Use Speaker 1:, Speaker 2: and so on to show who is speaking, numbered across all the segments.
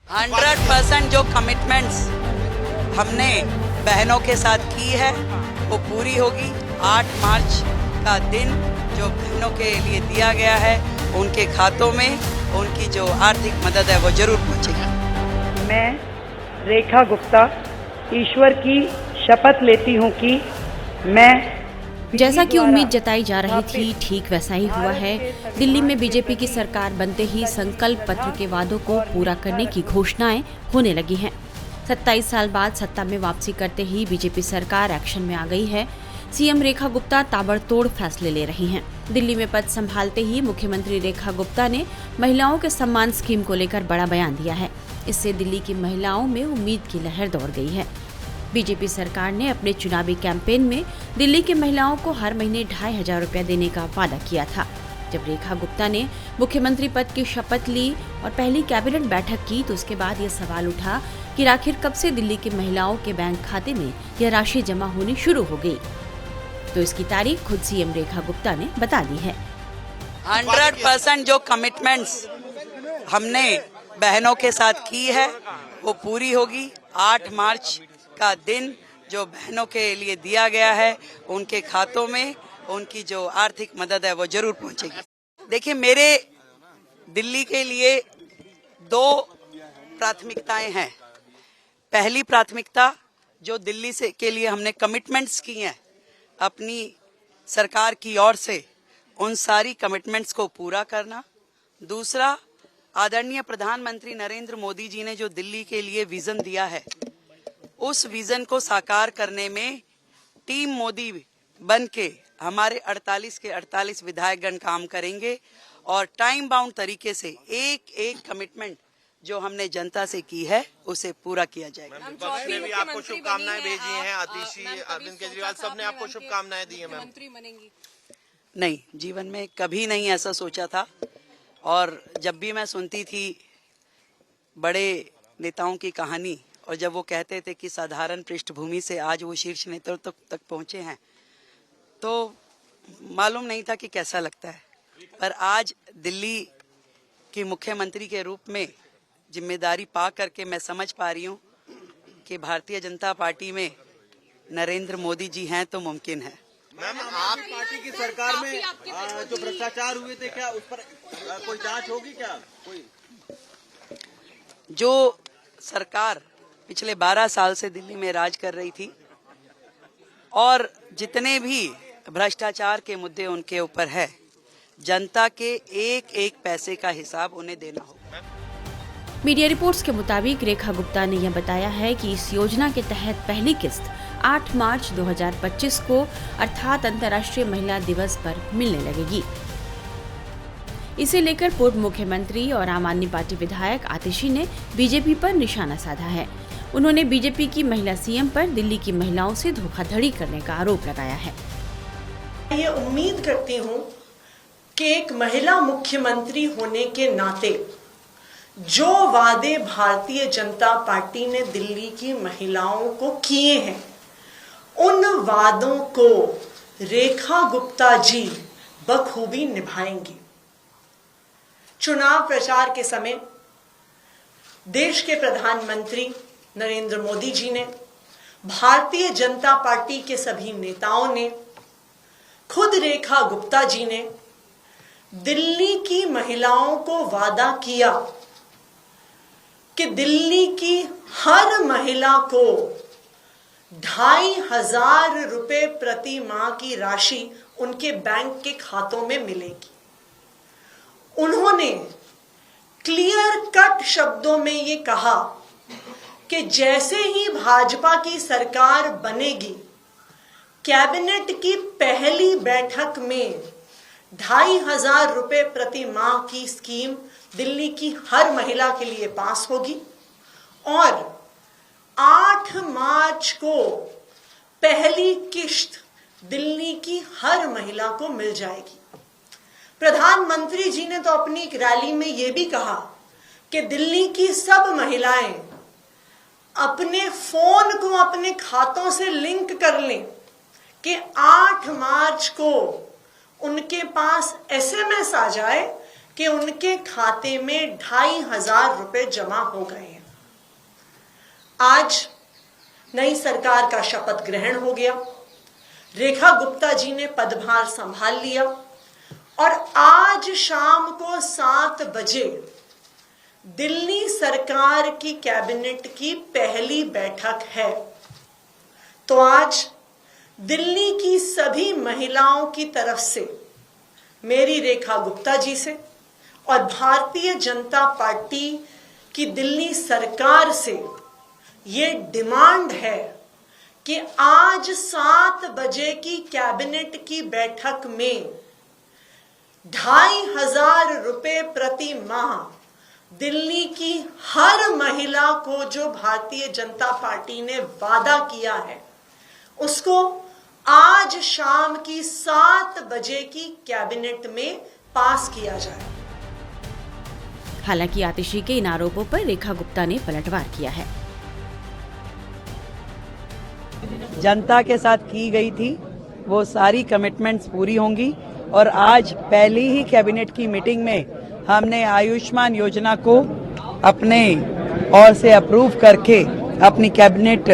Speaker 1: 100% जो कमिटमेंट्स हमने बहनों के साथ की है वो पूरी होगी। 8 मार्च का दिन जो बहनों के लिए दिया गया है उनके खातों में उनकी जो आर्थिक मदद है वो जरूर पहुंचेगी।
Speaker 2: मैं रेखा गुप्ता ईश्वर की शपथ लेती हूं कि मैं
Speaker 3: जैसा कि उम्मीद जताई जा रही थी ठीक वैसा ही हुआ है। दिल्ली में बीजेपी की सरकार बनते ही संकल्प पत्र के वादों को पूरा करने की घोषणाएं होने लगी हैं। 27 साल बाद सत्ता में वापसी करते ही बीजेपी सरकार एक्शन में आ गई है। सीएम रेखा गुप्ता ताबड़तोड़ फैसले ले रही हैं। दिल्ली में पद संभालते ही मुख्यमंत्री रेखा गुप्ता ने महिलाओं के सम्मान स्कीम को लेकर बड़ा बयान दिया है। इससे दिल्ली की महिलाओं में उम्मीद की लहर दौड़ गई है। बीजेपी सरकार ने अपने चुनावी कैंपेन में दिल्ली की महिलाओं को हर महीने 2,500 रुपया देने का वादा किया था। जब रेखा गुप्ता ने मुख्यमंत्री पद की शपथ ली और पहली कैबिनेट बैठक की तो उसके बाद ये सवाल उठा कि आखिर कब से दिल्ली की महिलाओं के बैंक खाते में यह राशि जमा होनी शुरू हो गई। तो इसकी तारीख खुद सीएम रेखा गुप्ता ने बता दी है।
Speaker 1: 100% जो कमिटमेंट्स हमने बहनों के साथ की है वो पूरी होगी। 8 मार्च का दिन जो बहनों के लिए दिया गया है उनके खातों में उनकी जो आर्थिक मदद है वो जरूर पहुंचेगी। देखिए, मेरे दिल्ली के लिए 2 प्राथमिकताएं हैं। पहली प्राथमिकता जो दिल्ली से के लिए हमने कमिटमेंट्स की हैं अपनी सरकार की ओर से, उन सारी कमिटमेंट्स को पूरा करना। दूसरा, आदरणीय प्रधानमंत्री नरेंद्र मोदी जी ने जो दिल्ली के लिए विजन दिया है उस विजन को साकार करने में टीम मोदी बन के हमारे 48 के 48 विधायकगण काम करेंगे और टाइम बाउंड तरीके से एक एक कमिटमेंट जो हमने जनता से की है उसे पूरा किया जाएगा।
Speaker 4: विपक्ष ने भी आपको शुभकामनाएं भेजी हैं, आतिशी अरविंद केजरीवाल सब ने आपको शुभकामनाएं दी हैं मैम।
Speaker 1: नहीं, जीवन में कभी नहीं ऐसा सोचा था। और जब भी मैं सुनती थी बड़े नेताओं की कहानी और जब वो कहते थे कि साधारण पृष्ठभूमि से आज वो शीर्ष नेतृत्व तक पहुंचे हैं तो मालूम नहीं था कि कैसा लगता है। पर आज दिल्ली के मुख्यमंत्री के रूप में जिम्मेदारी पा करके मैं समझ पा रही हूँ कि भारतीय जनता पार्टी में नरेंद्र मोदी जी हैं तो मुमकिन है।
Speaker 4: मैम, आप पार्टी की सरकार में जो भ्रष्टाचार हुए थे क्या उस पर कोई जांच होगी क्या? कोई
Speaker 1: जो सरकार पिछले 12 साल से दिल्ली में राज कर रही थी और जितने भी भ्रष्टाचार के मुद्दे उनके ऊपर है, जनता के एक एक पैसे का हिसाब उन्हें देना होगा।
Speaker 3: मीडिया रिपोर्ट्स के मुताबिक रेखा गुप्ता ने यह बताया है कि इस योजना के तहत पहली किस्त 8 मार्च 2025 को अर्थात अंतर्राष्ट्रीय महिला दिवस पर मिलने लगेगी। इसे लेकर पूर्व मुख्यमंत्री और आम आदमी पार्टी विधायक आतिशी ने बीजेपी पर निशाना साधा है। उन्होंने बीजेपी की महिला सीएम पर दिल्ली की महिलाओं से धोखाधड़ी करने का आरोप लगाया है।
Speaker 5: ये उम्मीद करती हूँ कि एक महिला मुख्यमंत्री होने के नाते जो वादे भारतीय जनता पार्टी ने दिल्ली की महिलाओं को किए हैं उन वादों को रेखा गुप्ता जी बखूबी निभाएंगी। चुनाव प्रचार के समय देश के प्रधानमंत्री नरेंद्र मोदी जी ने, भारतीय जनता पार्टी के सभी नेताओं ने, खुद रेखा गुप्ता जी ने दिल्ली की महिलाओं को वादा किया कि दिल्ली की हर महिला को 2,500 रुपए प्रति माह की राशि उनके बैंक के खातों में मिलेगी। उन्होंने क्लियर कट शब्दों में ये कहा कि जैसे ही भाजपा की सरकार बनेगी, कैबिनेट की पहली बैठक में 2,500 रुपए प्रति माह की स्कीम दिल्ली की हर महिला के लिए पास होगी और 8 मार्च को पहली किश्त दिल्ली की हर महिला को मिल जाएगी। प्रधानमंत्री जी ने तो अपनी एक रैली में यह भी कहा कि दिल्ली की सब महिलाएं अपने फोन को अपने खातों से लिंक कर लें कि 8 मार्च को उनके पास एसएमएस आ जाए कि उनके खाते में 2,500 रुपए जमा हो गए हैं। आज नई सरकार का शपथ ग्रहण हो गया, रेखा गुप्ता जी ने पदभार संभाल लिया और आज शाम को 7 बजे दिल्ली सरकार की कैबिनेट की पहली बैठक है। तो आज दिल्ली की सभी महिलाओं की तरफ से मेरी रेखा गुप्ता जी से और भारतीय जनता पार्टी की दिल्ली सरकार से ये डिमांड है कि आज 7 बजे की कैबिनेट की बैठक में 2,500 रुपए प्रति माह दिल्ली की हर महिला को जो भारतीय जनता पार्टी ने वादा किया है, उसको आज शाम की 7 बजे की कैबिनेट में पास किया जाए।
Speaker 3: हालांकि आतिशी के इन आरोपों पर रेखा गुप्ता ने पलटवार किया है।
Speaker 1: जनता के साथ की गई थी वो सारी कमिटमेंट्स पूरी होंगी और आज पहली ही कैबिनेट की मीटिंग में हमने आयुष्मान योजना को अपने ओर से अप्रूव करके, अपनी कैबिनेट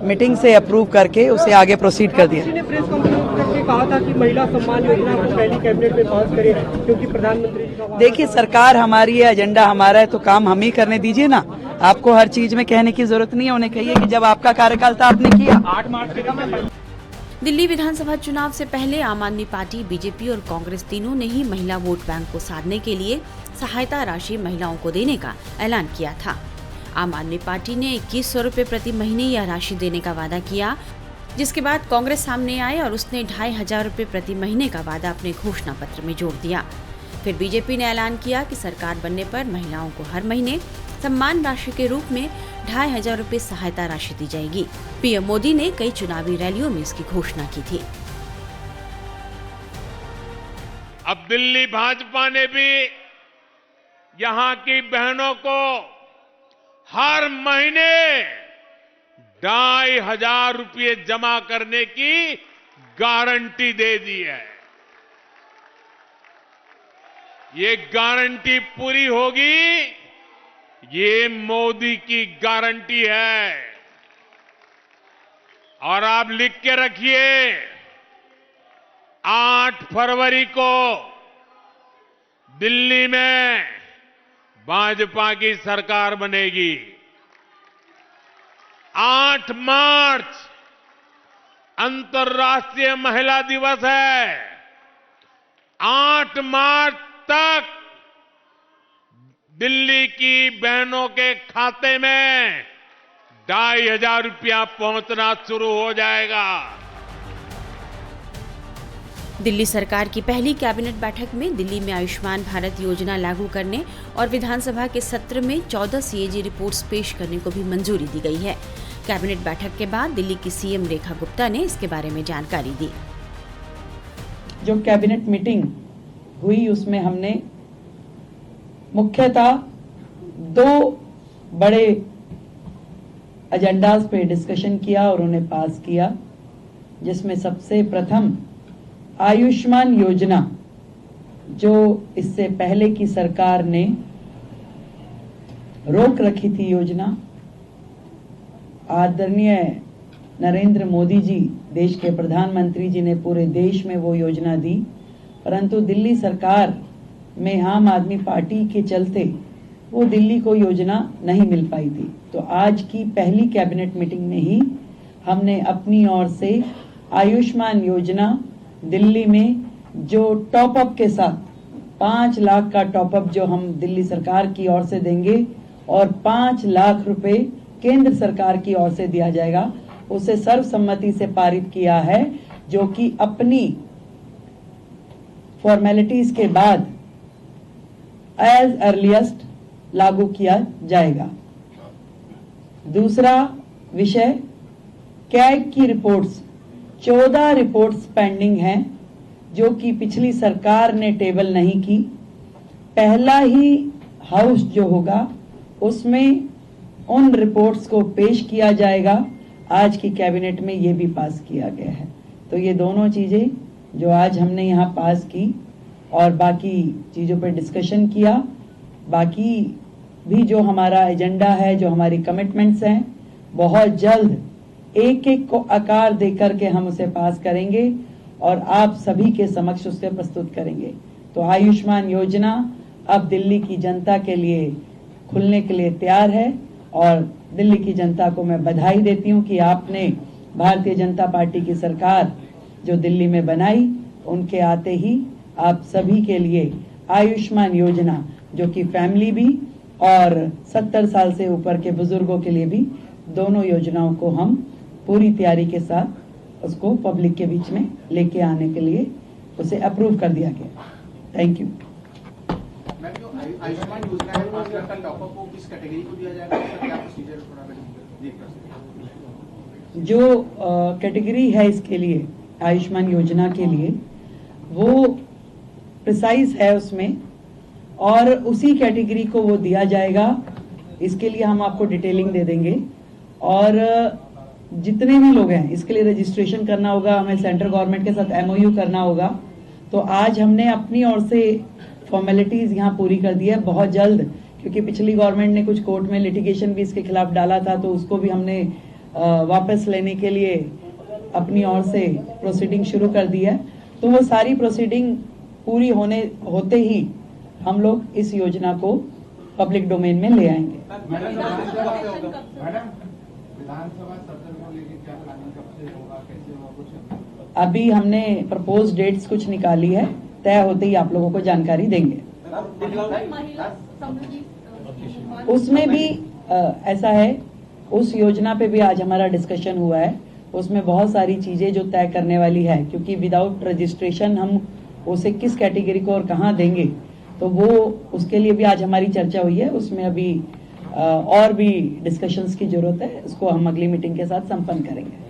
Speaker 1: मीटिंग से अप्रूव करके उसे आगे प्रोसीड कर दिया।
Speaker 6: ने प्रेस कॉन्फ्रेंस करके कहा था कि महिला सम्मान योजना को पहली कैबिनेट में पास करें, क्योंकि प्रधानमंत्री जी का
Speaker 1: देखिए, सरकार हमारी है, एजेंडा हमारा है, तो काम हम ही करने दीजिए ना। आपको हर चीज में कहने की जरूरत नहीं है। उन्हें कहिए कि जब आपका कार्यकाल था आपने किया।
Speaker 6: 8 मार्च के
Speaker 3: दिल्ली विधानसभा चुनाव से पहले आम आदमी पार्टी, बीजेपी और कांग्रेस तीनों ने ही महिला वोट बैंक को साधने के लिए सहायता राशि महिलाओं को देने का ऐलान किया था। आम आदमी पार्टी ने 2100 रुपए प्रति महीने यह राशि देने का वादा किया, जिसके बाद कांग्रेस सामने आए और उसने 2,500 रुपए प्रति महीने का वादा अपने घोषणा पत्र में जोड़ दिया। फिर बीजेपी ने ऐलान किया कि सरकार बनने पर महिलाओं को हर महीने सम्मान राशि के रूप में 2,500 रुपए सहायता राशि दी जाएगी। पीएम मोदी ने कई चुनावी रैलियों में इसकी घोषणा की थी।
Speaker 7: अब दिल्ली भाजपा ने भी यहां की बहनों को हर महीने 2,500 रुपये जमा करने की गारंटी दे दी है। ये गारंटी पूरी होगी, ये मोदी की गारंटी है। और आप लिख के रखिए, 8 फरवरी को दिल्ली में भाजपा की सरकार बनेगी। 8 मार्च अंतर्राष्ट्रीय महिला दिवस है। 8 मार्च तक दिल्ली की बहनों के खाते में 2,500 रुपया पहुंचना शुरू हो जाएगा।
Speaker 3: दिल्ली सरकार की पहली कैबिनेट बैठक में दिल्ली में आयुष्मान भारत योजना लागू करने और विधानसभा के सत्र में 14 सीएजी रिपोर्ट्स पेश करने को भी मंजूरी दी गई है। कैबिनेट बैठक के बाद दिल्ली की सीएम रेखा गुप्ता ने इसके बारे में जानकारी दी।
Speaker 1: जो कैबिनेट मीटिंग हुई उसमें हमने मुख्यतः 2 बड़े एजेंडाज पे डिस्कशन किया और उन्हें पास किया, जिसमें सबसे प्रथम आयुष्मान योजना, जो इससे पहले की सरकार ने रोक रखी थी योजना। आदरणीय नरेंद्र मोदी जी, देश के प्रधानमंत्री जी ने पूरे देश में वो योजना दी, परंतु दिल्ली सरकार में आम आदमी पार्टी के चलते वो दिल्ली को योजना नहीं मिल पाई थी। तो आज की पहली कैबिनेट मीटिंग में ही हमने अपनी ओर से आयुष्मान योजना दिल्ली में जो टॉप अप के साथ 5 लाख का टॉप अप जो हम दिल्ली सरकार की ओर से देंगे और 5 लाख रुपए केंद्र सरकार की ओर से दिया जाएगा, उसे सर्वसम्मति से पारित किया है, जो कि अपनी फॉर्मेलिटीज के बाद एज अर्लीस्ट लागू किया जाएगा। दूसरा विषय, कैग की रिपोर्ट्स, 14 रिपोर्ट्स पेंडिंग हैं, जो कि पिछली सरकार ने टेबल नहीं की। पहला ही हाउस जो होगा उसमें उन रिपोर्ट्स को पेश किया जाएगा। आज की कैबिनेट में ये भी पास किया गया है। तो ये दोनों चीजें जो आज हमने यहाँ पास की,
Speaker 8: और बाकी चीज़ों पर डिस्कशन किया। बाकी भी जो हमारा एजेंडा है, जो हमारी कमिटमेंट्स हैं, बहुत जल्द एक एक को आकार देकर के हम उसे पास करेंगे और आप सभी के समक्ष उसे प्रस्तुत करेंगे। तो आयुष्मान योजना अब दिल्ली की जनता के लिए खुलने के लिए तैयार है और दिल्ली की जनता को मैं बधाई देती हूं कि आपने भारतीय जनता पार्टी की सरकार जो दिल्ली में बनाई, उनके आते ही आप सभी के लिए आयुष्मान योजना, जो कि फैमिली भी और 70 साल से ऊपर के बुजुर्गों के लिए भी, दोनों योजनाओं को हम पूरी तैयारी के साथ उसको पब्लिक के बीच में लेके आने के लिए उसे अप्रूव कर दिया गया। Thank you.
Speaker 9: आयुष्मान योजना है, 5 लाख का टॉपअप को किस कैटेगरी को दिया जाएगा, क्या प्रोसीजर थोड़ा
Speaker 8: जो कैटेगरी है इसके लिए, आयुष्मान योजना के लिए, वो प्रिसाइज है उसमें और उसी कैटेगरी को वो दिया जाएगा। इसके लिए हम आपको डिटेलिंग दे देंगे और जितने भी लोग हैं इसके लिए रजिस्ट्रेशन करना होगा, हमें सेंट्रल गवर्नमेंट के साथ MOU करना होगा। तो आज हमने अपनी ओर से फॉर्मेलिटीज यहाँ पूरी कर दी है। बहुत जल्द, क्योंकि पिछली गवर्नमेंट ने कुछ कोर्ट में लिटिगेशन भी इसके खिलाफ डाला था, तो उसको भी हमने वापस लेने के लिए अपनी ओर से प्रोसीडिंग शुरू कर दी है। तो वो सारी प्रोसीडिंग पूरी होते ही हम लोग इस योजना को पब्लिक डोमेन में ले आएंगे। अभी हमने प्रपोज डेट्स कुछ निकाली है, तय होते ही आप लोगों को जानकारी देंगे। उसमें भी ऐसा है, उस योजना पे भी आज हमारा डिस्कशन हुआ है। उसमें बहुत सारी चीजें जो तय करने वाली है, क्योंकि विदाउट रजिस्ट्रेशन हम उसे किस कैटेगरी को और कहाँ देंगे, तो वो उसके लिए भी आज हमारी चर्चा हुई है। उसमें अभी और भी डिस्कशंस की जरूरत है, उसको हम अगली मीटिंग के साथ संपन्न करेंगे।